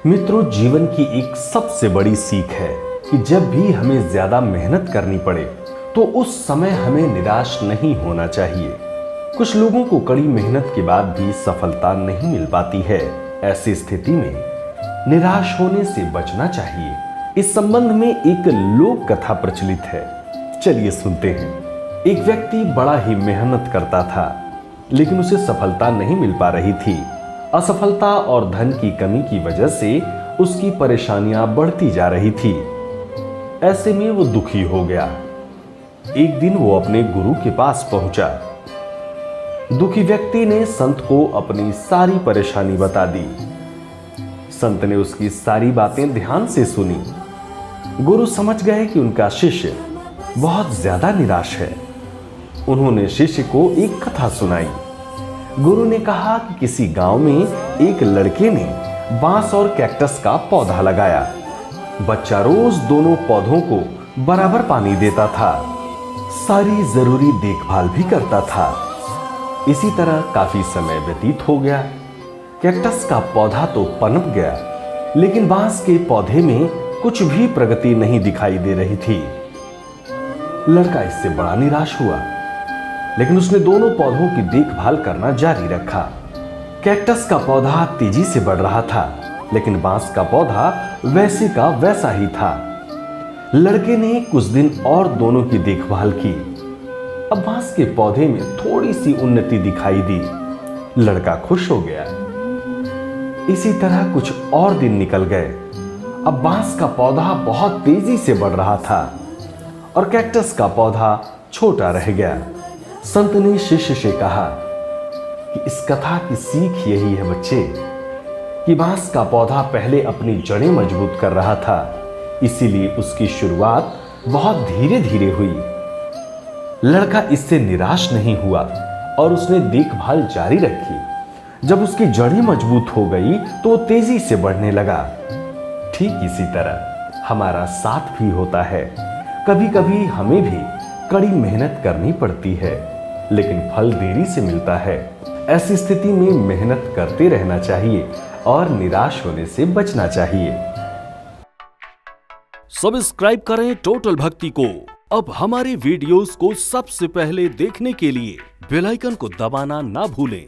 मित्रों, जीवन की एक सबसे बड़ी सीख है कि जब भी हमें ज्यादा मेहनत करनी पड़े तो उस समय हमें निराश नहीं होना चाहिए। कुछ लोगों को कड़ी मेहनत के बाद भी सफलता नहीं मिल पाती है। ऐसी स्थिति में निराश होने से बचना चाहिए। इस संबंध में एक लोक कथा प्रचलित है, चलिए सुनते हैं। एक व्यक्ति बड़ा ही मेहनत करता था, लेकिन उसे सफलता नहीं मिल पा रही थी। असफलता और धन की कमी की वजह से उसकी परेशानियां बढ़ती जा रही थी। ऐसे में वो दुखी हो गया। एक दिन वो अपने गुरु के पास पहुंचा। दुखी व्यक्ति ने संत को अपनी सारी परेशानी बता दी। संत ने उसकी सारी बातें ध्यान से सुनी। गुरु समझ गए कि उनका शिष्य बहुत ज्यादा निराश है। उन्होंने शिष्य को एक कथा सुनाई। गुरु ने कहा कि किसी गांव में एक लड़के ने बांस और कैक्टस का पौधा लगाया। बच्चा रोज दोनों पौधों को बराबर पानी देता था, सारी जरूरी देखभाल भी करता था। इसी तरह काफी समय व्यतीत हो गया। कैक्टस का पौधा तो पनप गया, लेकिन बांस के पौधे में कुछ भी प्रगति नहीं दिखाई दे रही थी। लड़का इससे बड़ा निराश हुआ, लेकिन उसने दोनों पौधों की देखभाल करना जारी रखा। कैक्टस का पौधा तेजी से बढ़ रहा था, लेकिन बांस का पौधा वैसे का वैसा ही था। लड़के ने कुछ दिन और दोनों की देखभाल की। अब बांस के पौधे में थोड़ी सी उन्नति दिखाई दी। लड़का खुश हो गया। इसी तरह कुछ और दिन निकल गए। अब बांस का पौधा बहुत तेजी से बढ़ रहा था और कैक्टस का पौधा छोटा रह गया। संत ने शिष्य से कहा कि इस कथा की सीख यही है बच्चे, कि बांस का पौधा पहले अपनी जड़ें मजबूत कर रहा था, इसीलिए उसकी शुरुआत बहुत धीरे धीरे हुई। लड़का इससे निराश नहीं हुआ और उसने देखभाल जारी रखी। जब उसकी जड़ें मजबूत हो गई तो वो तेजी से बढ़ने लगा। ठीक इसी तरह हमारा साथ भी होता है। कभी कभी हमें भी कड़ी मेहनत करनी पड़ती है, लेकिन फल देरी से मिलता है। ऐसी स्थिति में मेहनत करते रहना चाहिए और निराश होने से बचना चाहिए। सब्सक्राइब करें टोटल भक्ति को। अब हमारे वीडियोस को सबसे पहले देखने के लिए बेल आइकन को दबाना ना भूलें।